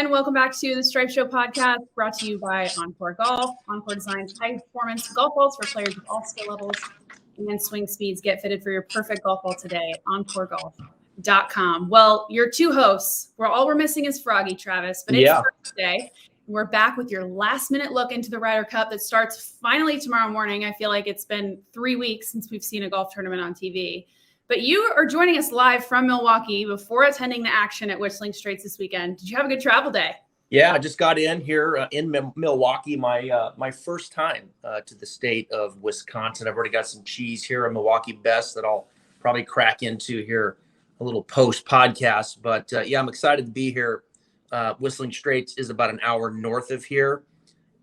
everyone. Welcome back to the Stripe Show podcast, brought to you by OnCore Golf. OnCore designs high-performance golf balls for players of all skill levels and swing speeds. Get fitted for your perfect golf ball today at OnCoreGolf.com. Well, your two hosts, all we're missing is Froggy, Travis, but it's Thursday. We're back with your last-minute look into the Ryder Cup that starts finally tomorrow morning. I feel like it's been 3 weeks since we've seen a golf tournament on TV. But you are joining us live from Milwaukee before attending the action at Whistling Straits this weekend. Did you have a good travel day? Yeah, I just got in here in Milwaukee, my first time to the state of Wisconsin. I've already got some cheese here, a Milwaukee Best, that I'll probably crack into here a little post-podcast. But, yeah, I'm excited to be here. Whistling Straits is about an hour north of here.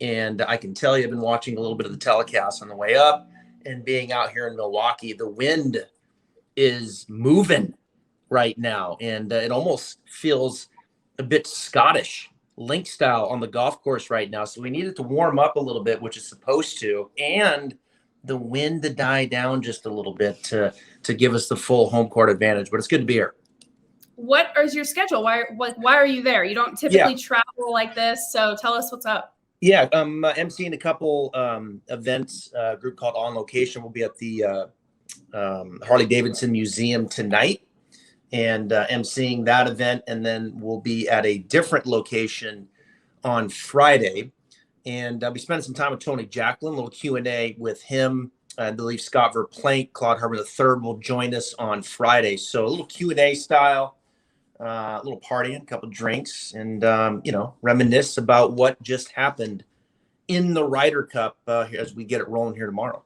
And I can tell you, I've been watching a little bit of the telecast on the way up. And being out here in Milwaukee, the wind is moving right now, and it almost feels a bit Scottish link style on the golf course right now. So we needed to warm up a little bit, which is supposed to, and the wind to die down just a little bit to give us the full home court advantage. But it's good to be here. What is your schedule? Why are you there? You don't typically travel like this, so tell us what's up. Yeah, I'm emceeing a couple events. A group called On Location will be at the Harley Davidson Museum tonight, and emceeing that event, and then we'll be at a different location on Friday, and I'll be spending some time with Tony Jacklin, a little Q&A with him. I believe Scott Verplank, Claude Harbor III will join us on Friday, so a little Q&A style, a little partying, a couple drinks, and reminisce about what just happened in the Ryder Cup as we get it rolling here tomorrow.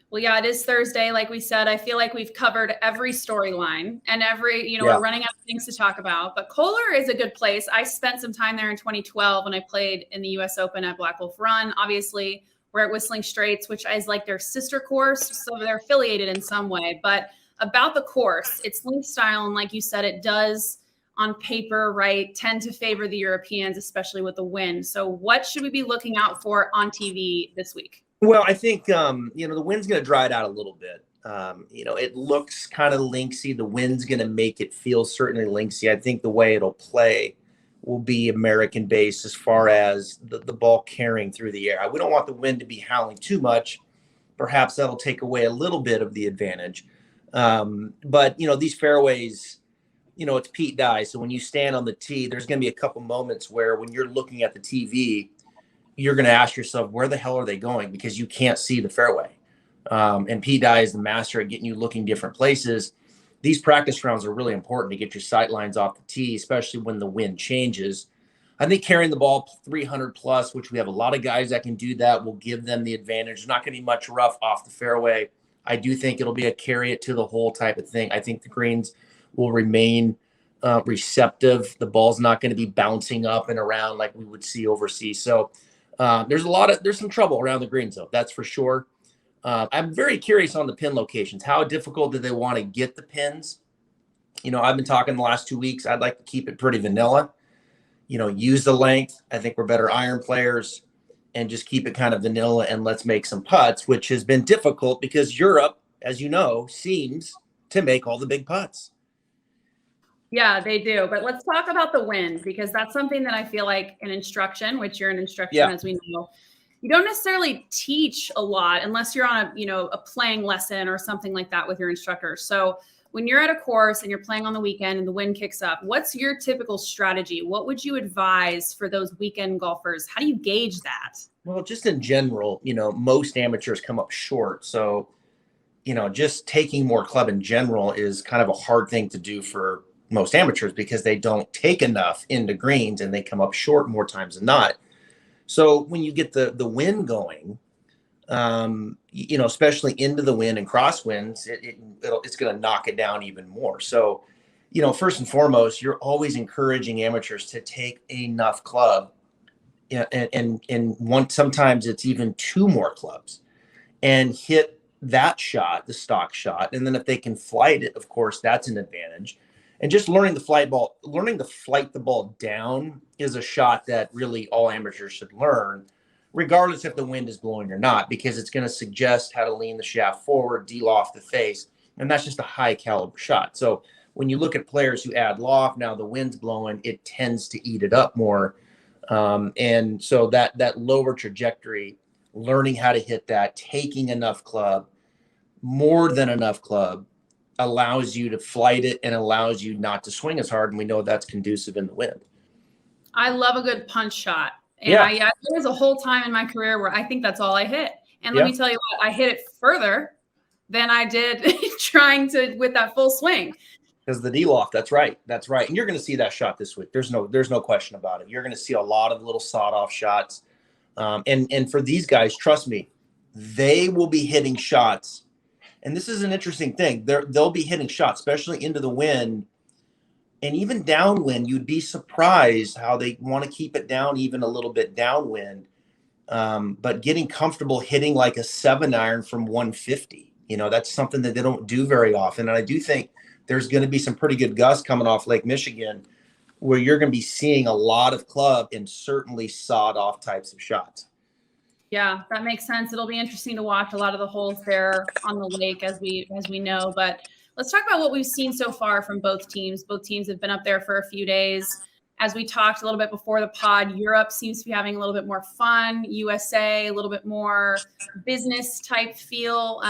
Well, yeah, it is Thursday. Like we said, I feel like we've covered every storyline and we're running out of things to talk about. But Kohler is a good place. I spent some time there in 2012 when I played in the U.S. Open at Black Wolf Run. Obviously, we're at Whistling Straits, which is like their sister course. So they're affiliated in some way. But about the course, it's link style. And like you said, it does on paper, right, tend to favor the Europeans, especially with the wind. So what should we be looking out for on TV this week? Well, I think, the wind's going to dry it out a little bit. It looks kind of linksy. The wind's going to make it feel certainly linksy. I think the way it'll play will be American-based as far as the ball carrying through the air. We don't want the wind to be howling too much. Perhaps that'll take away a little bit of the advantage. But these fairways, it's Pete Dye. So when you stand on the tee, there's going to be a couple moments where when you're looking at the TV, you're going to ask yourself, where the hell are they going? Because you can't see the fairway. And Pete Dye is the master at getting you looking different places. These practice rounds are really important to get your sight lines off the tee, especially when the wind changes. I think carrying the ball 300 plus, which we have a lot of guys that can do that, will give them the advantage. There's not going to be much rough off the fairway. I do think it'll be a carry it to the hole type of thing. I think the greens will remain receptive. The ball's not going to be bouncing up and around like we would see overseas. So there's some trouble around the greens, though. That's for sure. I'm very curious on the pin locations. How difficult do they want to get the pins? I've been talking the last 2 weeks. I'd like to keep it pretty vanilla. Use the length. I think we're better iron players, and just keep it kind of vanilla, and let's make some putts, which has been difficult because Europe, as you know, seems to make all the big putts. Yeah, they do. But let's talk about the wind, because that's something that I feel like in instruction, which you're in instruction, as we know, you don't necessarily teach a lot unless you're on a playing lesson or something like that with your instructor. So when you're at a course and you're playing on the weekend and the wind kicks up, what's your typical strategy? What would you advise for those weekend golfers? How do you gauge that? Well, just in general, most amateurs come up short. So, just taking more club in general is kind of a hard thing to do for most amateurs, because they don't take enough into greens and they come up short more times than not. So when you get the wind going, especially into the wind and crosswinds, it's going to knock it down even more. So, first and foremost, you're always encouraging amateurs to take enough club, and sometimes it's even 2 more clubs, and hit that shot, the stock shot. And then if they can flight it, of course, that's an advantage. And just learning to flight the ball down is a shot that really all amateurs should learn, regardless if the wind is blowing or not, because it's going to suggest how to lean the shaft forward, deal off the face. And that's just a high caliber shot. So when you look at players who add loft, now the wind's blowing, it tends to eat it up more. And so that lower trajectory, learning how to hit that, taking enough club, more than enough club, allows you to flight it and allows you not to swing as hard. And we know that's conducive in the wind. I love a good punch shot. And Yeah. there was a whole time in my career where I think that's all I hit. And let me tell you what, I hit it further than I did trying to with that full swing. Because the D-loft, that's right. That's right. And you're going to see that shot this week. There's no question about it. You're going to see a lot of little sawed-off shots. And for these guys, trust me, they will be hitting shots. And this is an interesting thing. They'll be hitting shots, especially into the wind. And even downwind, you'd be surprised how they want to keep it down even a little bit downwind. But getting comfortable hitting like a 7-iron from 150, that's something that they don't do very often. And I do think there's going to be some pretty good gusts coming off Lake Michigan where you're going to be seeing a lot of club and certainly sawed off types of shots. Yeah, that makes sense. It'll be interesting to watch a lot of the holes there on the lake as we know. But let's talk about what we've seen so far from both teams. Both teams have been up there for a few days. As we talked a little bit before the pod, Europe seems to be having a little bit more fun. USA, a little bit more business type feel.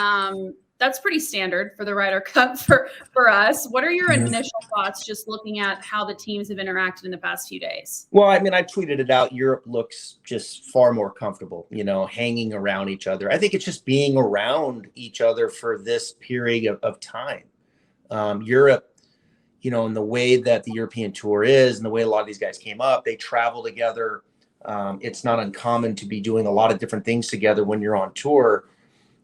That's pretty standard for the Ryder Cup for us. What are your initial thoughts just looking at how the teams have interacted in the past few days? Well, I mean, I tweeted it out. Europe looks just far more comfortable, hanging around each other. I think it's just being around each other for this period of time. Europe, in the way that the European Tour is and the way a lot of these guys came up, they travel together. It's not uncommon to be doing a lot of different things together when you're on tour,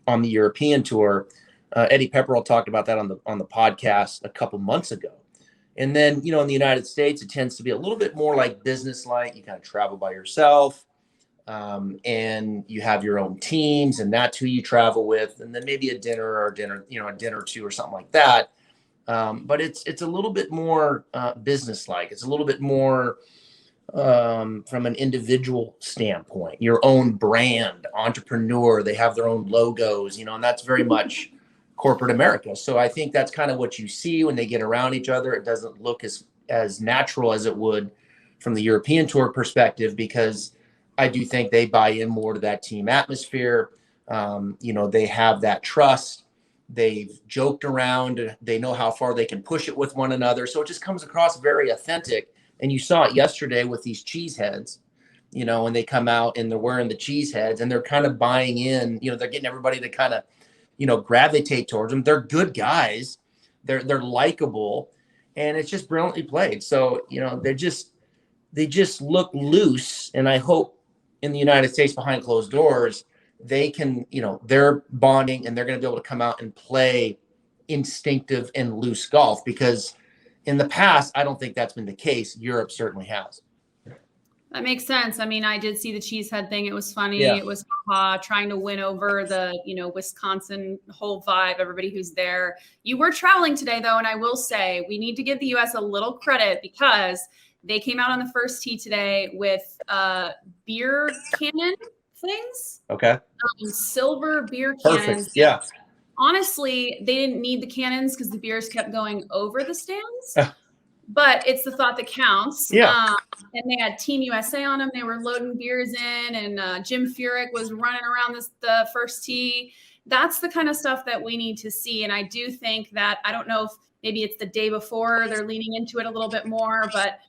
on the European Tour. Eddie Pepperell talked about that on the podcast a couple months ago. And then, in the United States, it tends to be a little bit more like business-like. You kind of travel by yourself, and you have your own teams, and that's who you travel with, and then maybe a dinner or a dinner or two or something like that. But it's a little bit more business-like. It's a little bit more from an individual standpoint, your own brand, entrepreneur. They have their own logos, and that's very much corporate America. So I think that's kind of what you see when they get around each other. It doesn't look as natural as it would from the European Tour perspective, because I do think they buy in more to that team atmosphere. They have that trust. They've joked around. They know how far they can push it with one another. So it just comes across very authentic. And you saw it yesterday with these cheeseheads, when they come out and they're wearing the cheeseheads and they're kind of buying in, they're getting everybody to kind of, gravitate towards them. They're good guys. They're likable, and it's just brilliantly played. So, they just look loose. And I hope in the United States behind closed doors, they can, they're bonding and they're going to be able to come out and play instinctive and loose golf, because in the past, I don't think that's been the case. Europe certainly has. That makes sense. I mean, I did see the cheesehead thing. It was funny. Yeah. It was trying to win over the, Wisconsin whole vibe, everybody who's there. You were traveling today, though, and I will say we need to give the U.S. a little credit because they came out on the first tee today with beer cannon things. Okay. Silver beer cannons. Perfect. Yeah. Honestly, they didn't need the cannons because the beers kept going over the stands. But it's the thought that counts. Yeah. And they had Team USA on them. They were loading beers in, and Jim Furyk was running around the first tee. That's the kind of stuff that we need to see. And I do think that, I don't know if maybe it's the day before they're leaning into it a little bit more, but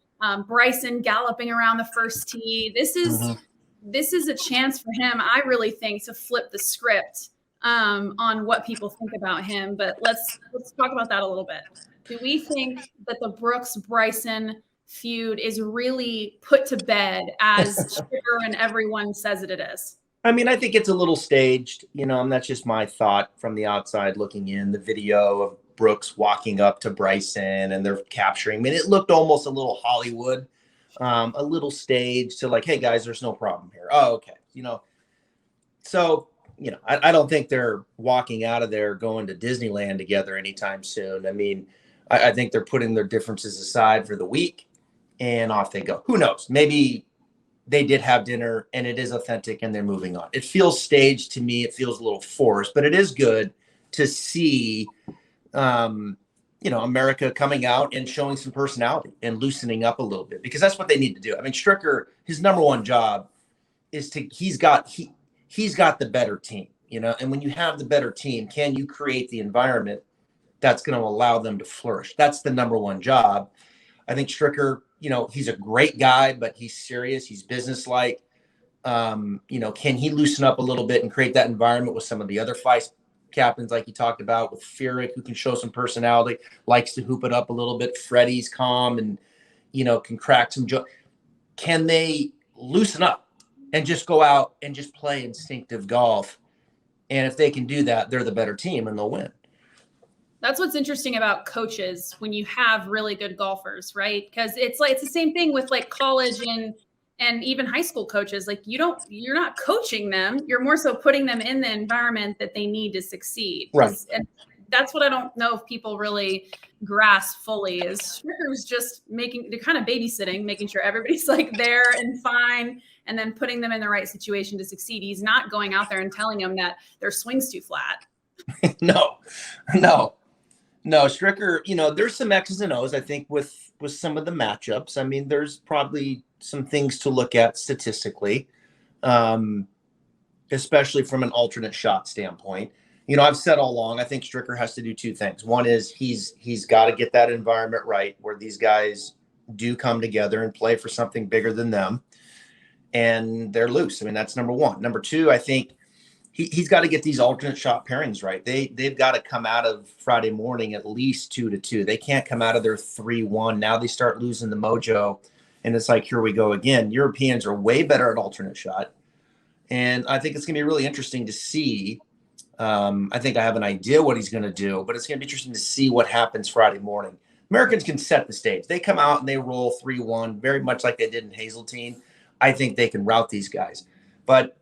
Bryson galloping around the first tee. This is a chance for him, I really think, to flip the script on what people think about him. But let's talk about that a little bit. Do we think that the Brooks-Bryson feud is really put to bed as Stricker and everyone says it is? I mean, I think it's a little staged, and that's just my thought from the outside looking in. The video of Brooks walking up to Bryson and they're capturing. I mean, it looked almost a little Hollywood, a little staged to like, hey, guys, there's no problem here. Oh, okay. So, I don't think they're walking out of there going to Disneyland together anytime soon. I mean, I think they're putting their differences aside for the week and off they go. Who knows? Maybe they did have dinner and it is authentic and they're moving on. It feels staged to me. It feels a little forced, but it is good to see, America coming out and showing some personality and loosening up a little bit, because that's what they need to do. I mean, Stricker, his number one job is he's got the better team, and when you have the better team, can you create the environment that's going to allow them to flourish? That's the number one job. I think Stricker, he's a great guy, but he's serious. He's businesslike. Can he loosen up a little bit and create that environment with some of the other vice captains, like you talked about, with Furyk, who can show some personality, likes to hoop it up a little bit. Freddie's calm and, can crack some jokes. Can they loosen up and just go out and just play instinctive golf? And if they can do that, they're the better team and they'll win. That's what's interesting about coaches when you have really good golfers, right? Because it's the same thing with like college and even high school coaches. Like you're not coaching them. You're more so putting them in the environment that they need to succeed. Right. And that's what I don't know if people really grasp fully is Stricker's just they're kind of babysitting, making sure everybody's like there and fine, and then putting them in the right situation to succeed. He's not going out there and telling them that their swing's too flat. No. Stricker, there's some X's and O's, I think, with some of the matchups. I mean, there's probably some things to look at statistically, especially from an alternate shot standpoint. I've said all along, I think Stricker has to do two things. One is he's got to get that environment right where these guys do come together and play for something bigger than them, and they're loose. I mean, that's number one. Number two, I think he's got to get these alternate shot pairings right. They've got to come out of Friday morning at least 2-2. They can't come out of their 3-1. Now they start losing the mojo, and it's like, here we go again. Europeans are way better at alternate shot, and I think it's going to be really interesting to see. I think I have an idea what he's going to do, but it's going to be interesting to see what happens Friday morning. Americans can set the stage. They come out and they roll 3-1, very much like they did in Hazeltine. I think they can rout these guys. But,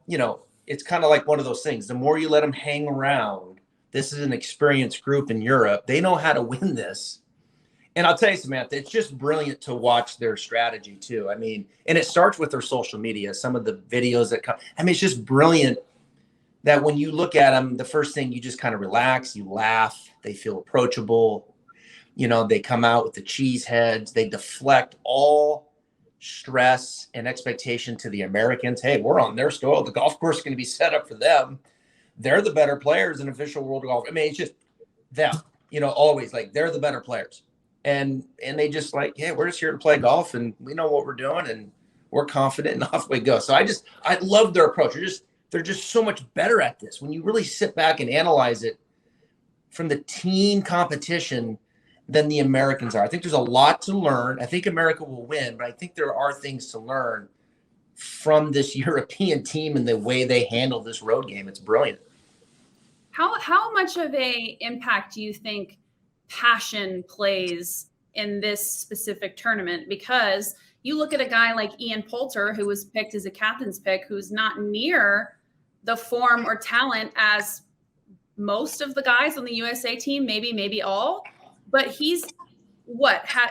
it's kind of like one of those things. The more you let them hang around, this is an experienced group in Europe. They know how to win this. And I'll tell you, Samantha, it's just brilliant to watch their strategy too. I mean, and it starts with their social media, some of the videos that come. I mean, it's just brilliant that when you look at them, the first thing, you just kind of relax, you laugh, they feel approachable. They come out with the cheese heads, they deflect all stress and expectation to the Americans. Hey, we're on their soil. The golf course is going to be set up for them. They're the better players in official world of golf. I mean, it's just them, always like they're the better players. And they just like, hey, we're just here to play golf and we know what we're doing and we're confident and off we go. So I love their approach. They're just so much better at this. When you really sit back and analyze it from the team competition than the Americans are. I think there's a lot to learn. I think America will win, but I think there are things to learn from this European team and the way they handle this road game. It's brilliant. How much of a impact do you think passion plays in this specific tournament? Because you look at a guy like Ian Poulter, who was picked as a captain's pick, who's not near the form or talent as most of the guys on the USA team, maybe all. But he's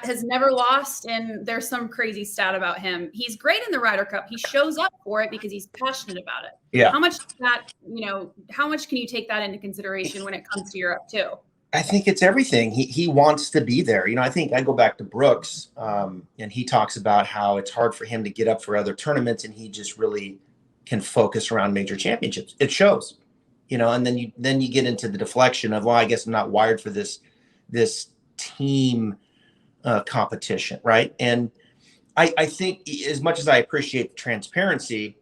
has never lost, and there's some crazy stat about him. He's great in the Ryder Cup. He shows up for it because he's passionate about it. Yeah. How much can you take that into consideration when it comes to Europe too? I think it's everything. He wants to be there. I think I go back to Brooks, and he talks about how it's hard for him to get up for other tournaments, and he just really can focus around major championships. It shows, and then you get into the deflection of, well, I guess I'm not wired for this team competition, right? And I think as much as I appreciate the transparency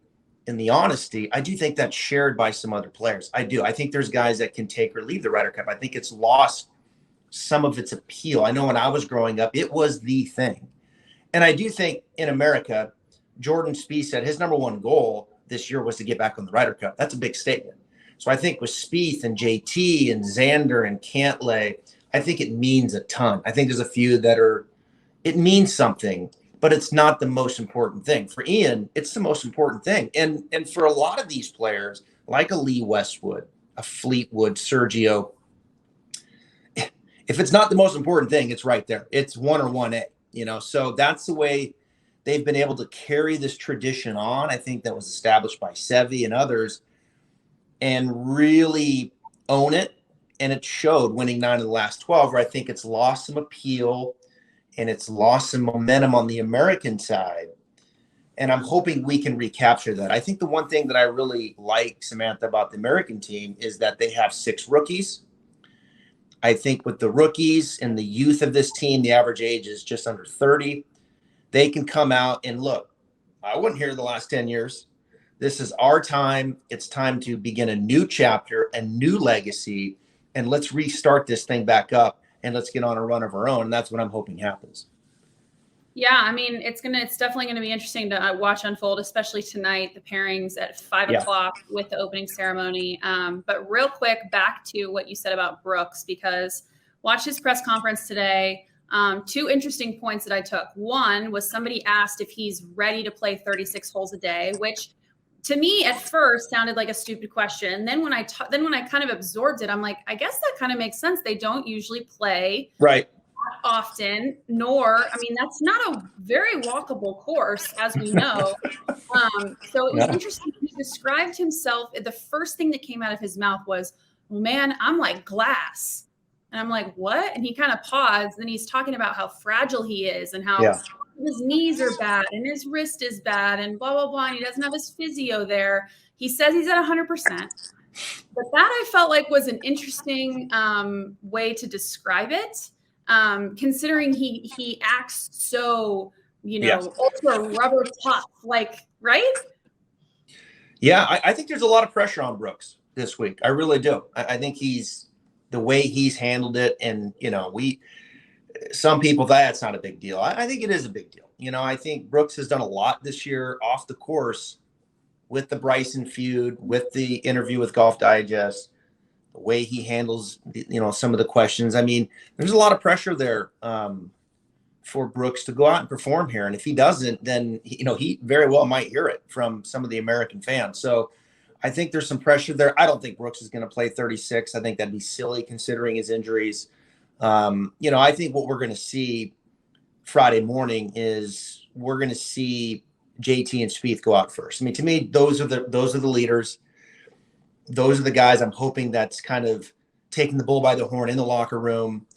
and the honesty, I do think that's shared by some other players. I do. I think there's guys that can take or leave the Ryder Cup. I think it's lost some of its appeal. I know when I was growing up, it was the thing. And I do think in America, Jordan Spieth said his number one goal this year was to get back on the Ryder Cup. That's a big statement. So I think with Spieth and JT and Xander and Cantlay, I think it means a ton. I think there's a few that it means something, but it's not the most important thing. For Ian, it's the most important thing. And for a lot of these players, like a Lee Westwood, a Fleetwood, Sergio, if it's not the most important thing, it's right there. It's 1 or 1A, So that's the way they've been able to carry this tradition on. I think that was established by Seve and others, and really own it and it showed winning 9 of the last 12, where I think it's lost some appeal and it's lost some momentum on the American side. And I'm hoping we can recapture that. I think the one thing that I really like, Samantha, about the American team is that they have 6 rookies. I think with the rookies and the youth of this team, the average age is just under 30. They can come out and look, I wasn't here the last 10 years. This is our time. It's time to begin a new chapter, a new legacy, and let's restart this thing back up and let's get on a run of our own. And that's what I'm hoping happens. Yeah, I mean, it's definitely gonna be interesting to watch unfold, especially tonight. The pairings at 5 o'clock with the opening ceremony. But real quick, back to what you said about Brooks, because watch his press conference today. 2 interesting points that I took. One was somebody asked if he's ready to play 36 holes a day, which to me at first sounded like a stupid question. And then when I kind of absorbed it, I'm like, I guess that kind of makes sense. They don't usually play often, I mean, that's not a very walkable course, as we know. So it was interesting. He described himself. The first thing that came out of his mouth was, well, man, I'm like glass. And I'm like, what? And he kind of paused. Then he's talking about how fragile he is and how his knees are bad and his wrist is bad and blah, blah, blah. And he doesn't have his physio there. He says he's at 100%. But that I felt like was an interesting way to describe it. Considering he acts so, ultra rubber tough, like, right? Yeah, I think there's a lot of pressure on Brooks this week. I really do. I think the way he's handled it, and some people that's not a big deal. I think it is a big deal. I think Brooks has done a lot this year off the course with the Bryson feud, with the interview with Golf Digest. The way he handles, some of the questions. I mean, there's a lot of pressure there for Brooks to go out and perform here. And if he doesn't, then, he very well might hear it from some of the American fans. So I think there's some pressure there. I don't think Brooks is going to play 36. I think that'd be silly considering his injuries. I think what we're going to see Friday morning is we're going to see JT and Spieth go out first. I mean, to me, those are the leaders. Those are the guys I'm hoping that's kind of taking the bull by the horn in the locker room.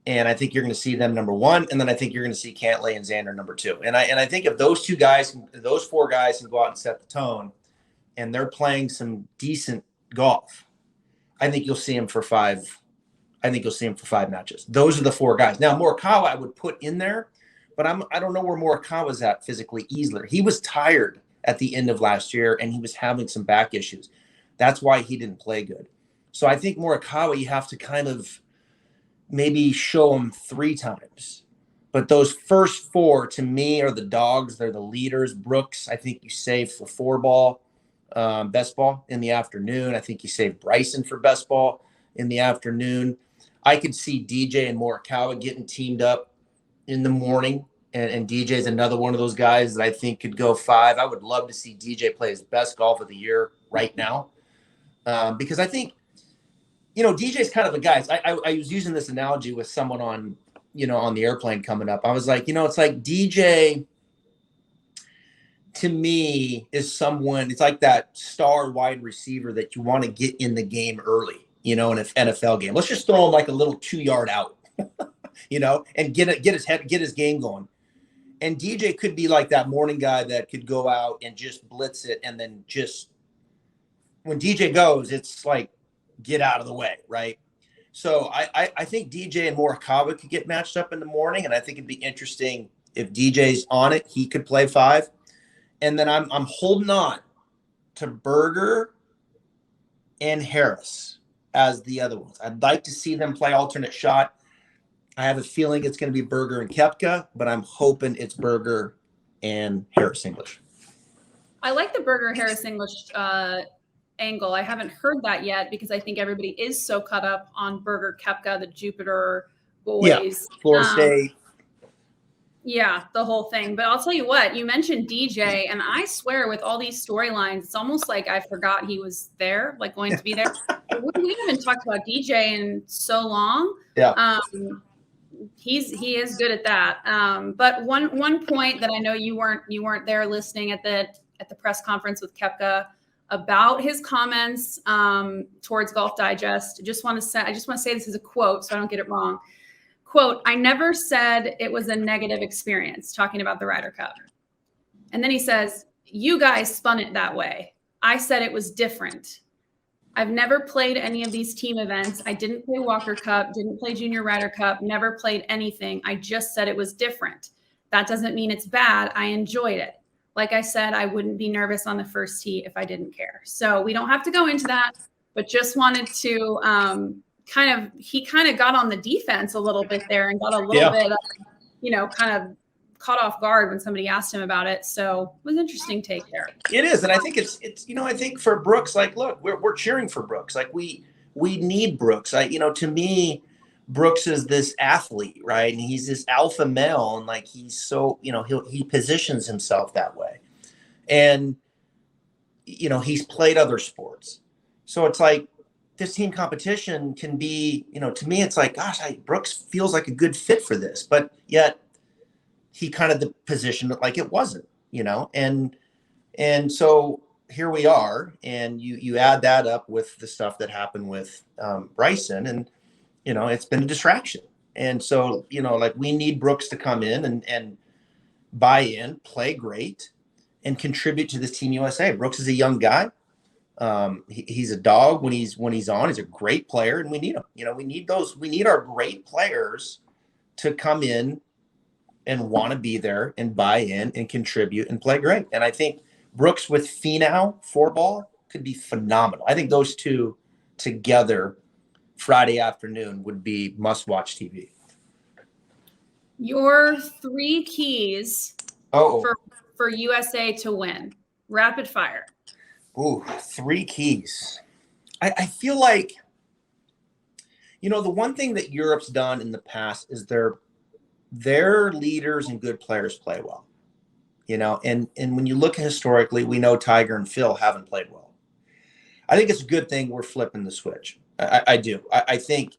And I think you're going to see them number 1. And then I think you're going to see Cantlay and Xander number 2. And I think if those 4 guys can go out and set the tone and they're playing some decent golf, I think you'll see him for 5. I think you'll see him for 5 matches. Those are the 4 guys. Now, Morikawa I would put in there, but I don't know where Morikawa's at physically either. He was tired at the end of last year and he was having some back issues. That's why he didn't play good. So I think Morikawa, you have to kind of maybe show him 3 times. But those first 4, to me, are the dogs. They're the leaders. Brooks, I think you save for 4 ball, best ball in the afternoon. I think you save Bryson for best ball in the afternoon. I could see DJ and Morikawa getting teamed up in the morning. And DJ is another one of those guys that I think could go 5. I would love to see DJ play his best golf of the year right now. Because I think, DJ is kind of a guy. I was using this analogy with someone on the airplane coming up. I was like, it's like DJ to me is someone, it's like that star wide receiver that you want to get in the game early, in an NFL game. Let's just throw him like a little 2-yard out, and get his game going. And DJ could be like that morning guy that could go out and just blitz it. And then just when DJ goes, it's like, get out of the way. Right. So I think DJ and Morikawa could get matched up in the morning. And I think it'd be interesting if DJ's on it, he could play 5. And then I'm holding on to Berger and Harris as the other ones. I'd like to see them play alternate shot. I have a feeling it's going to be Berger and Koepka, but I'm hoping it's Berger and Harris English. I like the Berger Harris English angle. I haven't heard that yet because I think everybody is so caught up on Berger Koepka, the Jupiter boys. Yeah, Florida State. Yeah, the whole thing. But I'll tell you what, you mentioned DJ, and I swear with all these storylines, it's almost like I forgot he was there, like going to be there. We haven't talked about DJ in so long. Yeah. He is good at that. But one point that I know you weren't there listening at the press conference with Koepka. about his comments towards Golf Digest. I just want to say this is a quote so I don't get it wrong. Quote, "I never said it was a negative experience," talking about the Ryder Cup. And then he says, "You guys spun it that way. I said it was different. I've never played any of these team events. I didn't play Walker Cup, didn't play Junior Ryder Cup, never played anything. I just said it was different. That doesn't mean it's bad. I enjoyed it. Like I said, I wouldn't be nervous on the first tee if I didn't care." So we don't have to go into that, but just wanted to he kind of got on the defense a little bit there and got a little bit, kind of caught off guard when somebody asked him about it. So it was an interesting take there. It is. And I think it's, I think for Brooks, like, look, we're cheering for Brooks. Like we need Brooks. To me, Brooks is this athlete, right? And he's this alpha male. And like, he's so, he positions himself that way. And, he's played other sports. So it's like this team competition can be, to me, it's like, gosh, Brooks feels like a good fit for this, but yet he kind of positioned it like it wasn't, and so here we are, and you add that up with the stuff that happened with Bryson, and it's been a distraction. And so like we need Brooks to come in and buy in, play great, and contribute to this Team USA. Brooks is a young guy. He's a dog when he's on. He's a great player, and we need him. We need our great players to come in and want to be there and buy in and contribute and play great. And I think Brooks with Finau 4-ball could be phenomenal. I think those two together Friday afternoon would be must-watch TV. Your 3 keys for USA to win. Rapid fire. Ooh, 3 keys. I feel like, the one thing that Europe's done in the past is their leaders and good players play well, and when you look historically, we know Tiger and Phil haven't played well. I think it's a good thing we're flipping the switch. I do. I think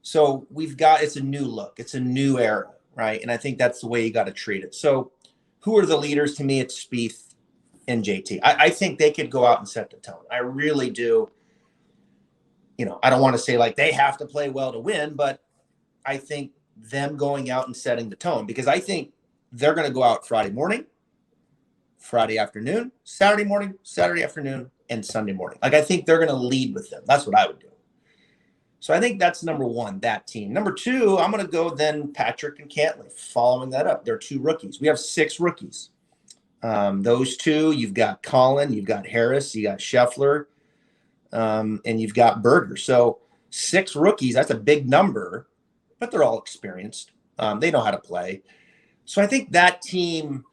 so. It's a new look. It's a new era, right? And I think that's the way you got to treat it. So who are the leaders? To me, it's Spieth and JT. I think they could go out and set the tone. I really do. I don't want to say like they have to play well to win, but I think them going out and setting the tone, because I think they're going to go out Friday morning, Friday afternoon, Saturday morning, Saturday afternoon, and Sunday morning. Like I think they're going to lead with them. That's what I would do. So I think that's number 1, that team. Number 2, I'm going to go then Patrick and Cantlay, following that up. They're 2 rookies. We have 6 rookies. Those 2, you've got Colin, you've got Harris, you got Scheffler, and you've got Berger. So 6 rookies, that's a big number, but they're all experienced. They know how to play. So I think that team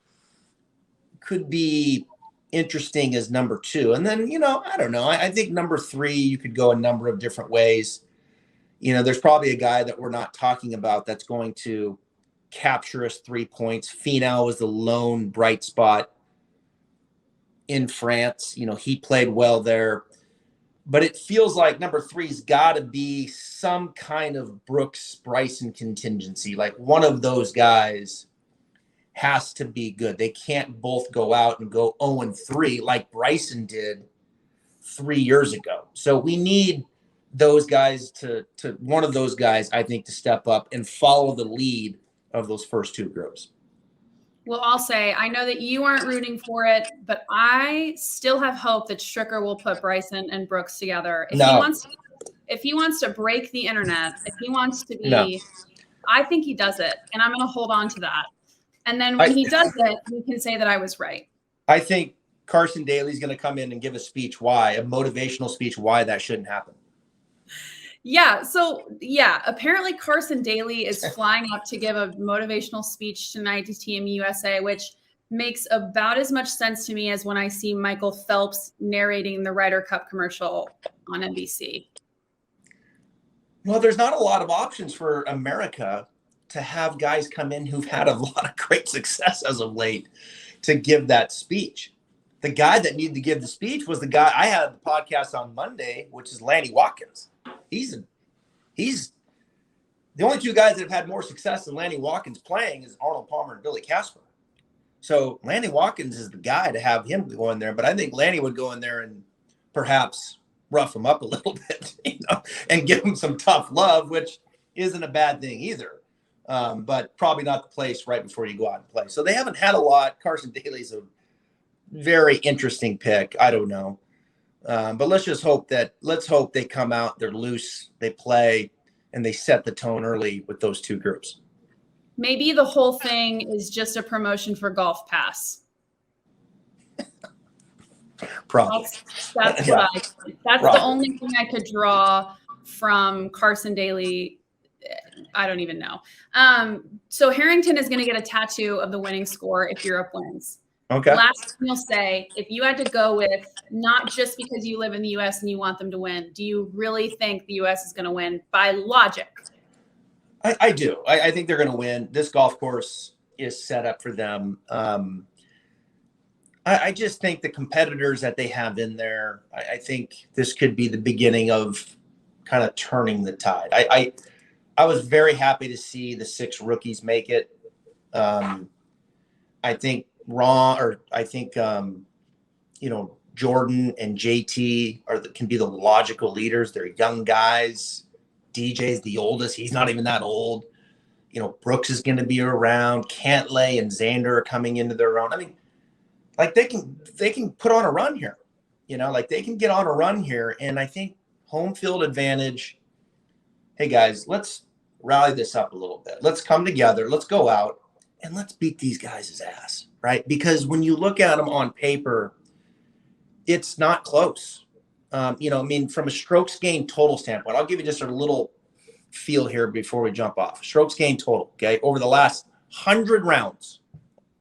could be interesting as number 2. And then, I don't know. I think number 3, you could go a number of different ways. There's probably a guy that we're not talking about that's going to capture us 3 points. Finau is the lone bright spot in France. He played well there. But it feels like number 3's got to be some kind of Brooks Bryson contingency. Like one of those guys has to be good. They can't both go out and go 0-3 like Bryson did 3 years ago. So we need those guys to one of those guys, I think, to step up and follow the lead of those first 2 groups. Well, I'll say, I know that you aren't rooting for it, but I still have hope that Stricker will put Bryson and Brooks together. If he wants to break the internet, if he wants to be, I think he does it, and I'm going to hold on to that. And then when he does it, we can say that I was right. I think Carson Daly's going to come in and give a motivational speech, why that shouldn't happen. Yeah. So, apparently Carson Daly is flying up to give a motivational speech tonight to Team USA, which makes about as much sense to me as when I see Michael Phelps narrating the Ryder Cup commercial on NBC. Well, there's not a lot of options for America to have guys come in who've had a lot of great success as of late to give that speech. The guy that needed to give the speech was the guy I had the podcast on Monday, which is Lanny Watkins. He's the only 2 guys that have had more success than Lanny Watkins playing is Arnold Palmer and Billy Casper. So Lanny Watkins is the guy to have him go in there, but I think Lanny would go in there and perhaps rough them up a little bit, and give them some tough love, which isn't a bad thing either. But probably not the place right before you go out and play. So they haven't had a lot. Carson Daly's a very interesting pick. I don't know. But let's hope they come out, they're loose, they play, and they set the tone early with those two groups. Maybe the whole thing is just a promotion for Golf Pass. Probably. That's Yeah. what I think. That's the only thing I could draw from Carson Daly. I don't even know. So Harrington is going to get a tattoo of the winning score if Europe wins. Okay. Last thing you'll say, if you had to go with, not just because you live in the U.S. and you want them to win, do you really think the U.S. is going to win by logic? I do. I think they're going to win. This golf course is set up for them. I just think the competitors that they have in there, I think this could be the beginning of kind of turning the tide. I was very happy to see the 6 rookies make it. I think Jordan and JT can be the logical leaders. They're young guys. DJ's the oldest. He's not even that old. Brooks is going to be around. Cantlay and Xander are coming into their own. I mean, like they can put on a run here. They can get on a run here. And I think home field advantage. Hey guys, let's rally this up a little bit. Let's come together. Let's go out and let's beat these guys' ass, right? Because when you look at them on paper, it's not close. From a strokes gained total standpoint, I'll give you just a little feel here before we jump off. Strokes gained total, okay, over the last 100 rounds.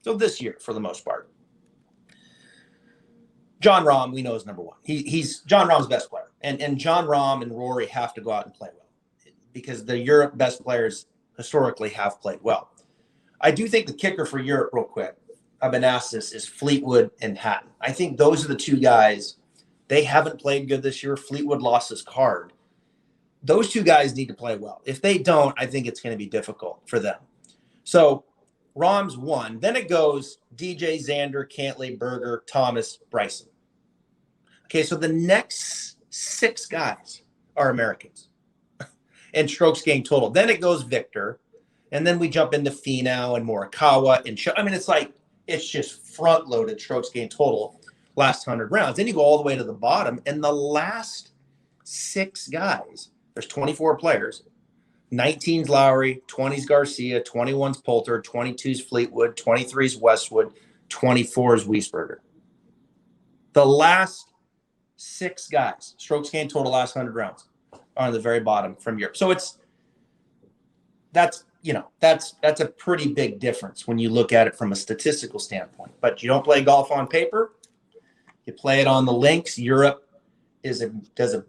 So this year, for the most part. Jon Rahm, we know, is number one. He's Jon Rahm's best player. And Jon Rahm and Rory have to go out and play well because the Europe best players historically have played well. I do think the kicker for Europe, real quick, I've been asked this, is Fleetwood and Hatton. I think those are the two guys. They haven't played good this year. Fleetwood lost his card. Those two guys need to play well. If they don't, I think it's going to be difficult for them. So Rahm's one. Then it goes DJ, Xander, Cantlay, Berger, Thomas, Bryson. Okay, so the next 6 guys are Americans and strokes gained total. Then it goes Victor. And then we jump into Finau and Morikawa. It's just front-loaded strokes gained total last 100 rounds. Then you go all the way to the bottom. And the last 6 guys, there's 24 players. 19's Lowry, 20's Garcia, 21's Poulter, 22's Fleetwood, 23's Westwood, 24's Wiesberger. The last 6 guys, strokes gained total last 100 rounds, are on the very bottom from Europe. So that's a pretty big difference when you look at it from a statistical standpoint. But you don't play golf on paper. You play it on the links. Europe does a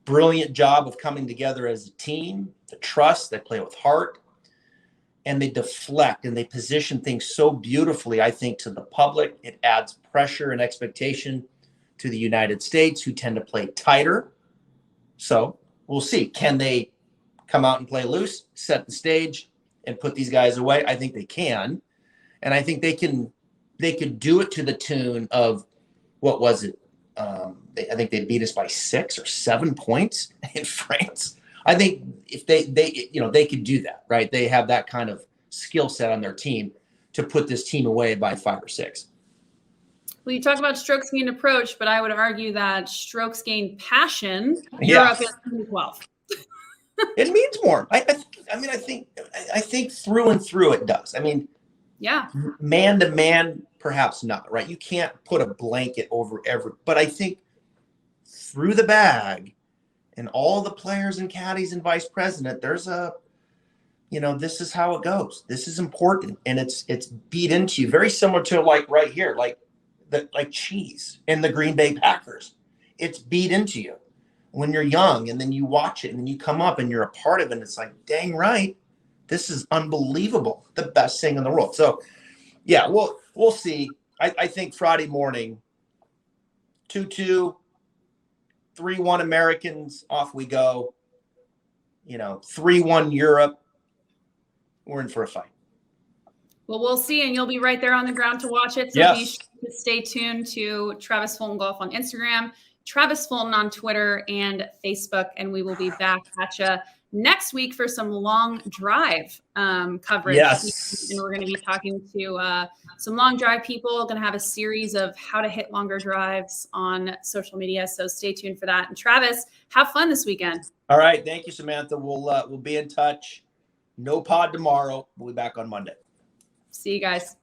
brilliant job of coming together as a team, the trust, they play with heart, and they deflect and they position things so beautifully, I think, to the public. It adds pressure and expectation to the United States, who tend to play tighter. So we'll see. Can they come out and play loose, set the stage, and put these guys away? I think they can. And I think they could do it to the tune of, what was it? I think they beat us by 6 or 7 points in France. I think if they could do that, right? They have that kind of skill set on their team to put this team away by 5 or 6. Well, you talk about strokes gained approach, but I would argue that strokes gained passion, Yeah. Europe is 12. It means more. I think through and through it does. I mean, yeah, man to man, perhaps not, right? You can't put a blanket over but I think through the bag and all the players and caddies and vice president, there's this is how it goes. This is important. And it's beat into you. Very similar to like right here, like cheese in the Green Bay Packers. It's beat into you when you're young, and then you watch it and then you come up and you're a part of it. And it's like, dang right. This is unbelievable. The best thing in the world. So yeah, we'll see. I think Friday morning, 2-2, 3-1 Americans, off we go. 3-1 Europe. We're in for a fight. Well, we'll see, and you'll be right there on the ground to watch it. So Yes. Be sure to stay tuned to Travis Fulton Golf on Instagram. Travis Fulton on Twitter and Facebook. And we will be back at you next week for some long drive coverage. Yes. And we're going to be talking to some long drive people. Going to have a series of how to hit longer drives on social media. So stay tuned for that. And Travis, have fun this weekend. All right. Thank you, Samantha. We'll be in touch. No pod tomorrow. We'll be back on Monday. See you guys.